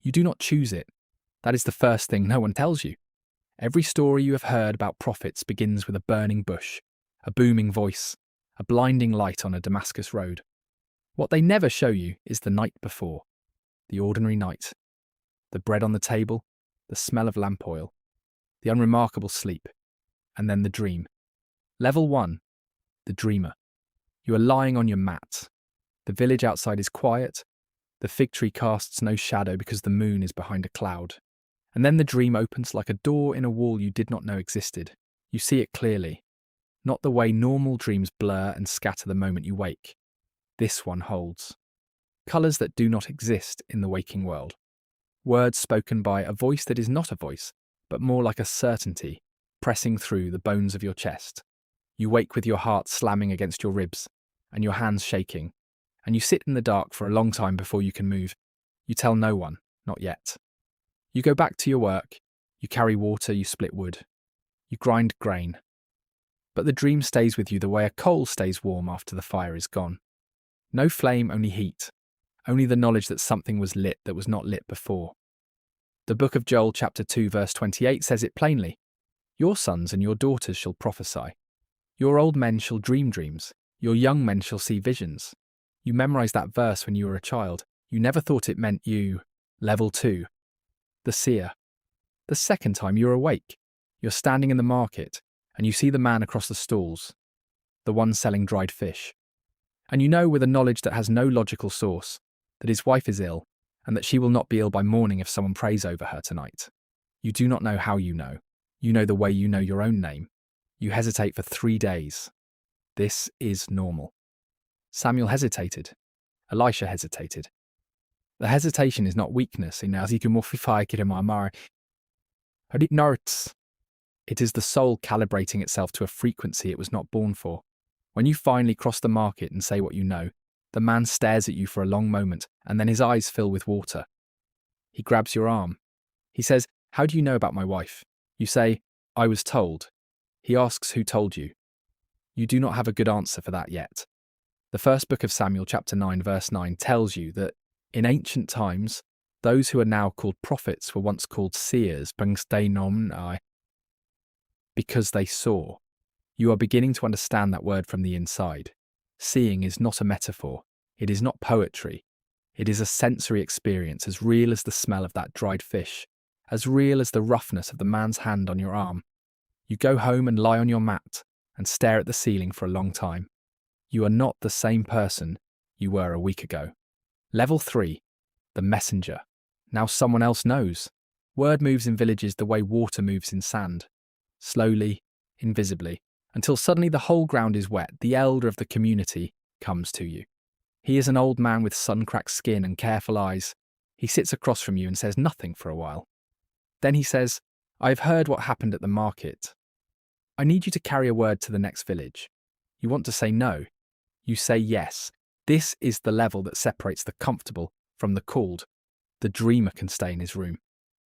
You do not choose it. That is the first thing no one tells you. Every story you have heard about prophets begins with a burning bush, a booming voice, a blinding light on a Damascus road. What they never show you is the night before, the ordinary night, the bread on the table, the smell of lamp oil, the unremarkable sleep, and then the dream. Level 1, the dreamer. You are lying on your mat. The village outside is quiet. The fig tree casts no shadow because the moon is behind a cloud. And then the dream opens like a door in a wall you did not know existed. You see it clearly, not the way normal dreams blur and scatter the moment you wake. This one holds. Colours that do not exist in the waking world. Words spoken by a voice that is not a voice, but more like a certainty, pressing through the bones of your chest. You wake with your heart slamming against your ribs, and your hands shaking, and you sit in the dark for a long time before you can move. You tell no one, not yet. You go back to your work, you carry water, you split wood, you grind grain. But the dream stays with you the way a coal stays warm after the fire is gone. No flame, only heat. Only the knowledge that something was lit that was not lit before. The book of Joel chapter 2 verse 28 says it plainly. Your sons and your daughters shall prophesy. Your old men shall dream dreams. Your young men shall see visions. You memorized that verse when you were a child. You never thought it meant you. Level 2. The seer. The second time you're awake, you're standing in the market, and you see the man across the stalls, the one selling dried fish. And you know with a knowledge that has no logical source, that his wife is ill, and that she will not be ill by morning if someone prays over her tonight. You do not know how you know. You know the way you know your own name. You hesitate for 3 days. This is normal. Samuel hesitated. Elisha hesitated. The hesitation is not weakness. It is the soul calibrating itself to a frequency it was not born for. When you finally cross the market and say what you know, the man stares at you for a long moment, and then his eyes fill with water. He grabs your arm. He says, "How do you know about my wife?" You say, "I was told." He asks who told you. You do not have a good answer for that yet. The first book of Samuel chapter 9 verse 9 tells you that in ancient times, those who are now called prophets were once called seers because they saw. You are beginning to understand that word from the inside. Seeing is not a metaphor. It is not poetry. It is a sensory experience as real as the smell of that dried fish, as real as the roughness of the man's hand on your arm. You go home and lie on your mat and stare at the ceiling for a long time. You are not the same person you were a week ago. Level 3, the messenger. Now someone else knows. Word moves in villages the way water moves in sand. Slowly, invisibly, until suddenly the whole ground is wet. The elder of the community comes to you. He is an old man with sun-cracked skin and careful eyes. He sits across from you and says nothing for a while. Then he says, "I have heard what happened at the market. I need you to carry a word to the next village." You want to say no. You say yes. This is the level that separates the comfortable from the called. The dreamer can stay in his room.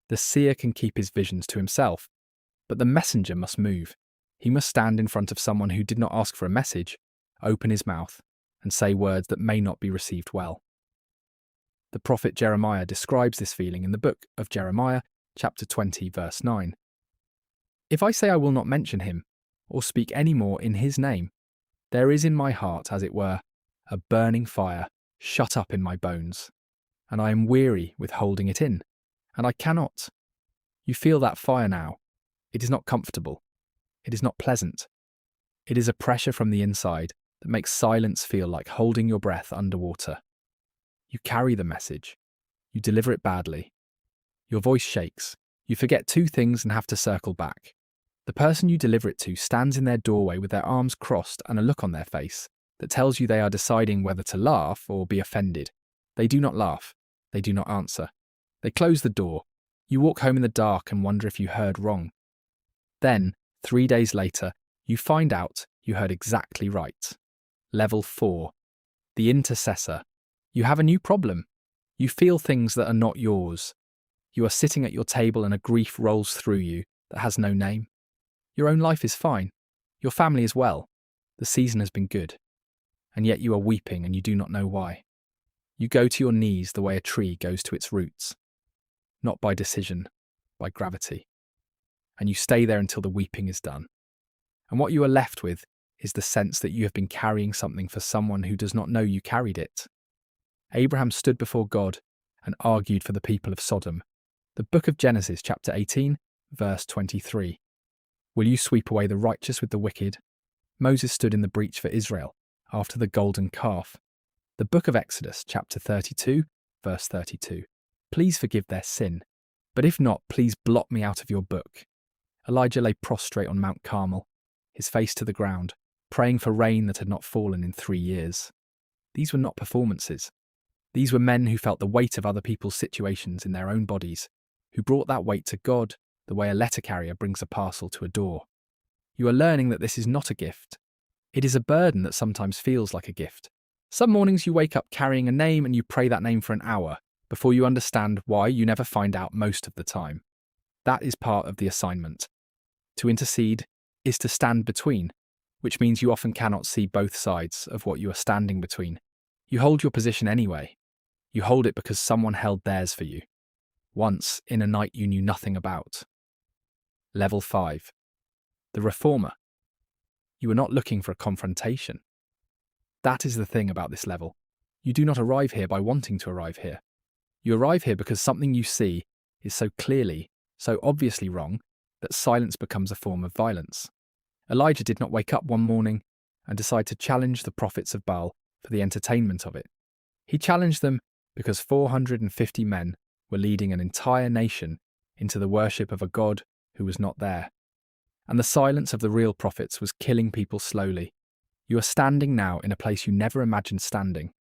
The seer can keep his visions to himself. But the messenger must move. He must stand in front of someone who did not ask for a message, open his mouth, and say words that may not be received well. The prophet Jeremiah describes this feeling in the book of Jeremiah, chapter 20, verse 9. "If I say I will not mention him, or speak any more in his name, there is in my heart, as it were, a burning fire shut up in my bones, and I am weary with holding it in, and I cannot." You feel that fire now. It is not comfortable. It is not pleasant. It is a pressure from the inside that makes silence feel like holding your breath underwater. You carry the message. You deliver it badly. Your voice shakes. You forget 2 things and have to circle back. The person you deliver it to stands in their doorway with their arms crossed and a look on their face that tells you they are deciding whether to laugh or be offended. They do not laugh. They do not answer. They close the door. You walk home in the dark and wonder if you heard wrong. Then, 3 days later, you find out you heard exactly right. Level 4. The intercessor. You have a new problem. You feel things that are not yours. You are sitting at your table and a grief rolls through you that has no name. Your own life is fine. Your family is well. The season has been good. And yet you are weeping and you do not know why. You go to your knees the way a tree goes to its roots. not by decision, by gravity. And you stay there until the weeping is done. And what you are left with is the sense that you have been carrying something for someone who does not know you carried it. Abraham stood before God and argued for the people of Sodom. The book of Genesis, chapter 18, verse 23. Will you sweep away the righteous with the wicked? Moses stood in the breach for Israel after the golden calf. The book of Exodus, chapter 32, verse 32. Please forgive their sin, but if not, please blot me out of your book. Elijah lay prostrate on Mount Carmel, his face to the ground, praying for rain that had not fallen in 3 years. These were not performances. These were men who felt the weight of other people's situations in their own bodies, who brought that weight to God the way a letter carrier brings a parcel to a door. You are learning that this is not a gift. It is a burden that sometimes feels like a gift. Some mornings you wake up carrying a name and you pray that name for an hour before you understand why you never find out most of the time. That is part of the assignment. To intercede is to stand between, which means you often cannot see both sides of what you are standing between. You hold your position anyway. You hold it because someone held theirs for you, once in a night you knew nothing about. Level 5. The reformer. You are not looking for a confrontation. That is the thing about this level. You do not arrive here by wanting to arrive here. You arrive here because something you see is so clearly, so obviously wrong that silence becomes a form of violence. Elijah did not wake up one morning and decide to challenge the prophets of Baal for the entertainment of it. He challenged them because 450 men were leading an entire nation into the worship of a God who was not there. And the silence of the real prophets was killing people slowly. You are standing now in a place you never imagined standing,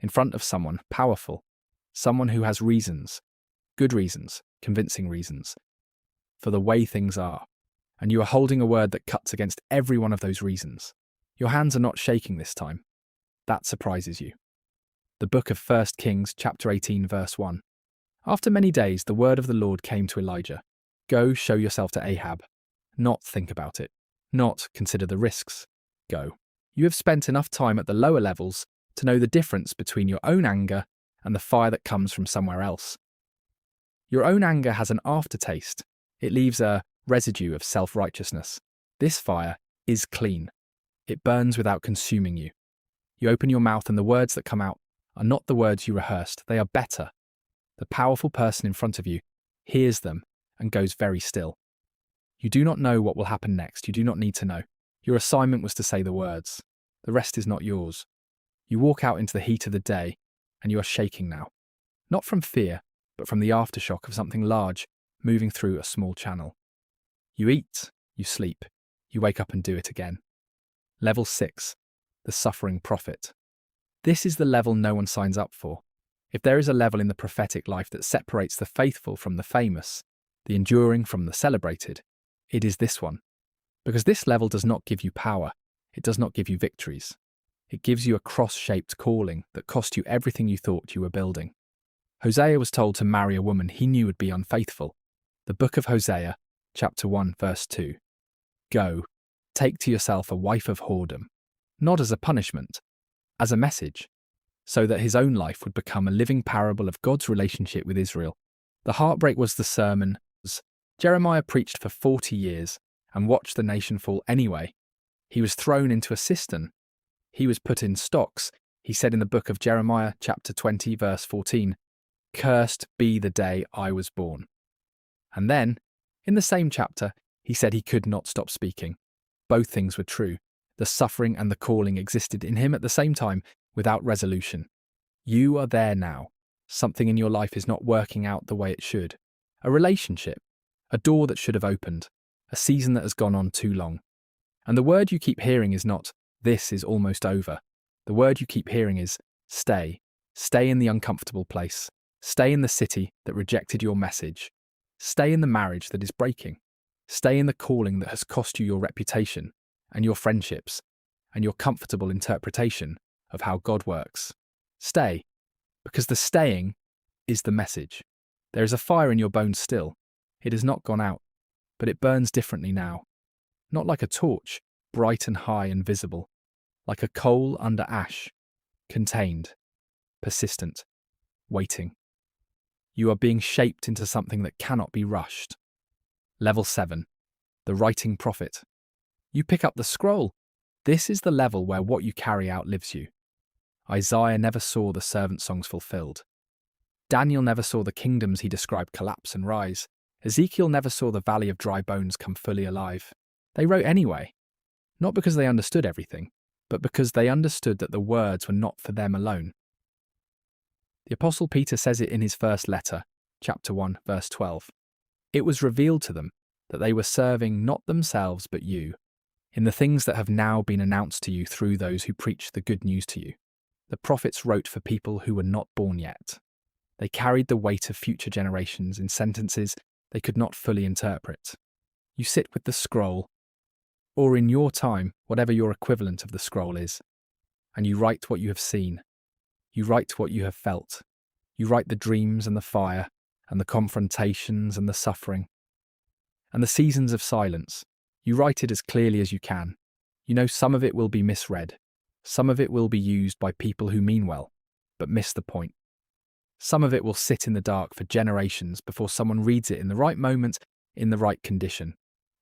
in front of someone powerful, someone who has reasons, good reasons, convincing reasons, for the way things are. And you are holding a word that cuts against every one of those reasons. Your hands are not shaking this time. That surprises you. The book of 1 Kings, chapter 18, verse 1. After many days, the word of the Lord came to Elijah. Go, show yourself to Ahab. Not think about it. Not consider the risks. Go. You have spent enough time at the lower levels to know the difference between your own anger and the fire that comes from somewhere else. Your own anger has an aftertaste. It leaves a residue of self-righteousness. This fire is clean. It burns without consuming you. You open your mouth and the words that come out are not the words you rehearsed. They are better. The powerful person in front of you hears them and goes very still. You do not know what will happen next. You do not need to know. Your assignment was to say the words. The rest is not yours. You walk out into the heat of the day and you are shaking now. Not from fear, but from the aftershock of something large moving through a small channel. You eat, you sleep, you wake up and do it again. Level 6. The suffering prophet. This is the level no one signs up for. If there is a level in the prophetic life that separates the faithful from the famous, the enduring from the celebrated, it is this one. Because this level does not give you power. It does not give you victories. It gives you a cross-shaped calling that cost you everything you thought you were building. Hosea was told to marry a woman he knew would be unfaithful. The book of Hosea, chapter 1, verse 2. Go, take to yourself a wife of whoredom, not as a punishment, as a message, so that his own life would become a living parable of God's relationship with Israel. The heartbreak was the sermon. Jeremiah preached for 40 years and watched the nation fall anyway. He was thrown into a cistern. He was put in stocks. He said in the book of Jeremiah, chapter 20, verse 14, "Cursed be the day I was born." And then, in the same chapter, he said he could not stop speaking. Both things were true. The suffering and the calling existed in him at the same time, without resolution. You are there now. Something in your life is not working out the way it should. A relationship, a door that should have opened, a season that has gone on too long. And the word you keep hearing is not, "This is almost over." The word you keep hearing is, "Stay. Stay in the uncomfortable place. Stay in the city that rejected your message. Stay in the marriage that is breaking. Stay in the calling that has cost you your reputation and your friendships and your comfortable interpretation of how God works. Stay, because the staying is the message. There is a fire in your bones still. It has not gone out, but it burns differently now. Not like a torch, bright and high and visible, like a coal under ash, contained, persistent, waiting. You are being shaped into something that cannot be rushed. Level 7. The writing prophet. You pick up the scroll. This is the level where what you carry outlives you. Isaiah never saw the servant songs fulfilled. Daniel never saw the kingdoms he described collapse and rise. Ezekiel never saw the valley of dry bones come fully alive. They wrote anyway, not because they understood everything, but because they understood that the words were not for them alone. The Apostle Peter says it in his first letter, chapter 1, verse 12. It was revealed to them that they were serving not themselves but you, in the things that have now been announced to you through those who preach the good news to you. The prophets wrote for people who were not born yet. They carried the weight of future generations in sentences they could not fully interpret. You sit with the scroll, or in your time, whatever your equivalent of the scroll is, and you write what you have seen. You write what you have felt. You write the dreams and the fire, and the confrontations and the suffering, and the seasons of silence. You write it as clearly as you can. You know some of it will be misread. Some of it will be used by people who mean well, but miss the point. Some of it will sit in the dark for generations before someone reads it in the right moment, in the right condition,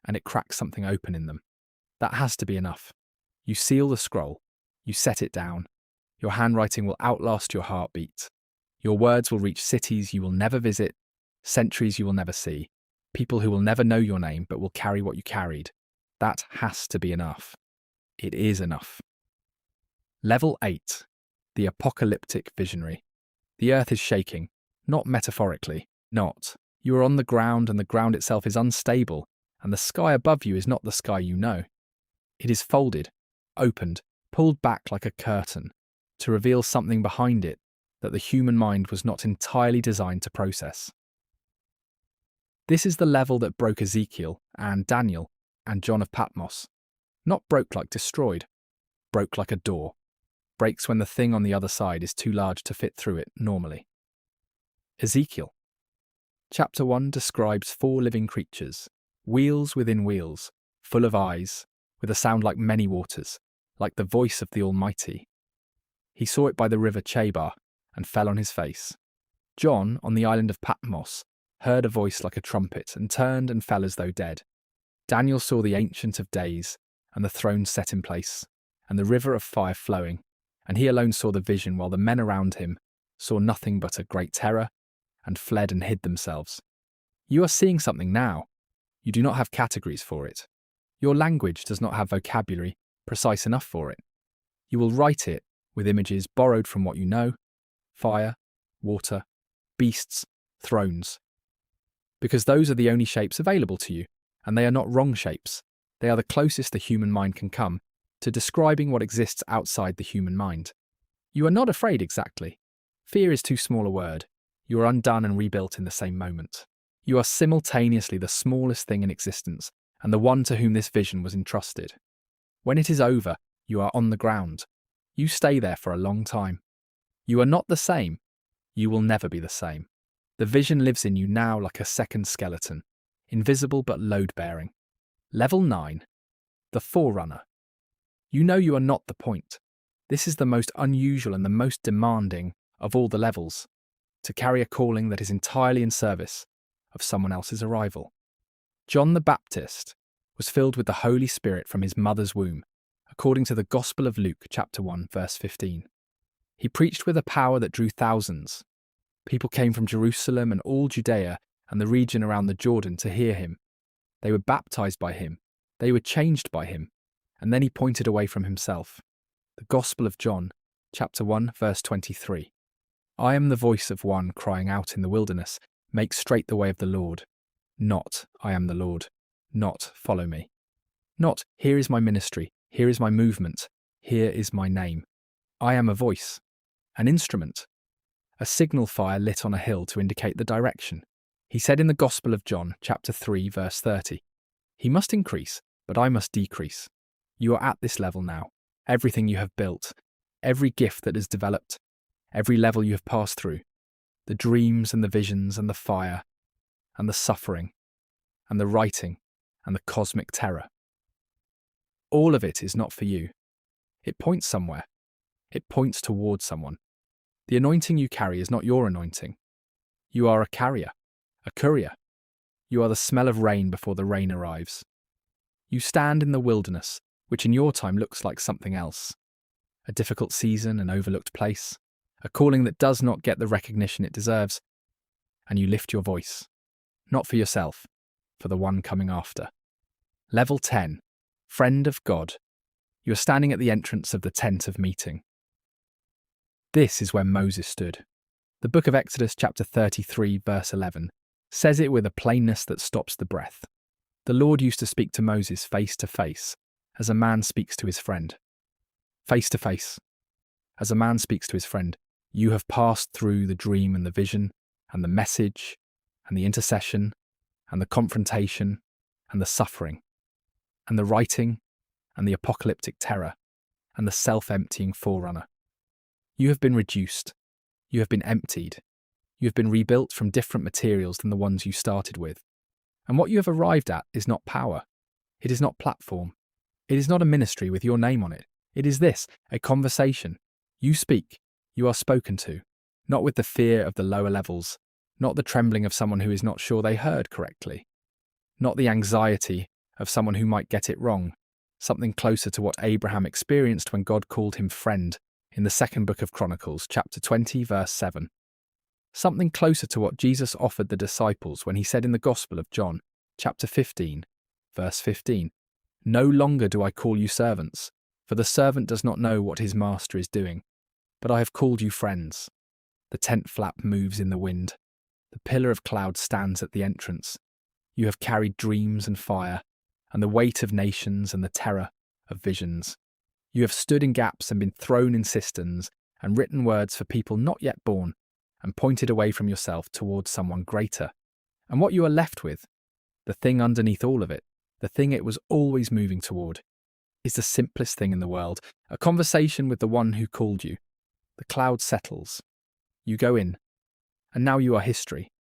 and it cracks something open in them. That has to be enough. You seal the scroll. You set it down. Your handwriting will outlast your heartbeat. Your words will reach cities you will never visit, centuries you will never see, people who will never know your name but will carry what you carried. That has to be enough. It is enough. Level 8. The apocalyptic visionary. The earth is shaking, not metaphorically, not. You are on the ground and the ground itself is unstable, and the sky above you is not the sky you know. It is folded, opened, pulled back like a curtain, to reveal something behind it that the human mind was not entirely designed to process. This is the level that broke Ezekiel and Daniel and John of Patmos. Not broke like destroyed, broke like a door. Breaks when the thing on the other side is too large to fit through it normally. Ezekiel. Chapter 1 describes 4 living creatures, wheels within wheels, full of eyes, with a sound like many waters, like the voice of the Almighty. He saw it by the river Chebar and fell on his face. John, on the island of Patmos, heard a voice like a trumpet and turned and fell as though dead. Daniel saw the Ancient of Days and the throne set in place and the river of fire flowing, and he alone saw the vision while the men around him saw nothing but a great terror and fled and hid themselves. You are seeing something now. You do not have categories for it. Your language does not have vocabulary precise enough for it. You will write it with images borrowed from what you know: fire, water, beasts, thrones. Because those are the only shapes available to you, and they are not wrong shapes. They are the closest the human mind can come to describing what exists outside the human mind. You are not afraid exactly. Fear is too small a word. You are undone and rebuilt in the same moment. You are simultaneously the smallest thing in existence and the one to whom this vision was entrusted. When it is over, you are on the ground. You stay there for a long time. You are not the same. You will never be the same. The vision lives in you now like a second skeleton, invisible but load-bearing. Level 9. The Forerunner. You know you are not the point. This is the most unusual and the most demanding of all the levels, to carry a calling that is entirely in service of someone else's arrival. John the Baptist was filled with the Holy Spirit from his mother's womb, according to the Gospel of Luke, chapter 1, verse 15. He preached with a power that drew thousands. People came from Jerusalem and all Judea and the region around the Jordan to hear him. They were baptized by him. They were changed by him. And then he pointed away from himself. The Gospel of John, chapter 1, verse 23. I am the voice of one crying out in the wilderness, make straight the way of the Lord. Not, I am the Lord. Not, follow me. Not, here is my ministry, here is my movement, here is my name. I am a voice, an instrument, a signal fire lit on a hill to indicate the direction. He said in the Gospel of John, chapter 3, verse 30, He must increase, but I must decrease. You are at this level now. Everything you have built, every gift that has developed, every level you have passed through, the dreams and the visions and the fire and the suffering and the writing and the cosmic terror. All of it is not for you. It points somewhere. It points towards someone. The anointing you carry is not your anointing. You are a carrier, a courier. You are the smell of rain before the rain arrives. You stand in the wilderness, which in your time looks like something else. A difficult season, an overlooked place, a calling that does not get the recognition it deserves, and you lift your voice, not for yourself, for the one coming after. Level 10, Friend of God. You are standing at the entrance of the tent of meeting. This is where Moses stood. The book of Exodus chapter 33 verse 11 says it with a plainness that stops the breath. The Lord used to speak to Moses face to face, as a man speaks to his friend. Face to face, as a man speaks to his friend, you have passed through the dream and the vision, and the message, and the intercession, and the confrontation, and the suffering, and the writing, and the apocalyptic terror, and the self-emptying forerunner. You have been reduced. You have been emptied. You have been rebuilt from different materials than the ones you started with. And what you have arrived at is not power. It is not platform. It is not a ministry with your name on it. It is this, a conversation. You speak. You are spoken to. Not with the fear of the lower levels. Not the trembling of someone who is not sure they heard correctly. Not the anxiety of someone who might get it wrong. Something closer to what Abraham experienced when God called him friend in the second book of Chronicles, chapter 20, verse 7. Something closer to what Jesus offered the disciples when he said in the Gospel of John, chapter 15, verse 15, "No longer do I call you servants, for the servant does not know what his master is doing, but I have called you friends." The tent flap moves in the wind. The pillar of cloud stands at the entrance. You have carried dreams and fire, and the weight of nations and the terror of visions. You have stood in gaps and been thrown in cisterns and written words for people not yet born, and pointed away from yourself towards someone greater. And what you are left with, the thing underneath all of it, the thing it was always moving toward, is the simplest thing in the world, a conversation with the one who called you. The cloud settles. You go in, and now you are history.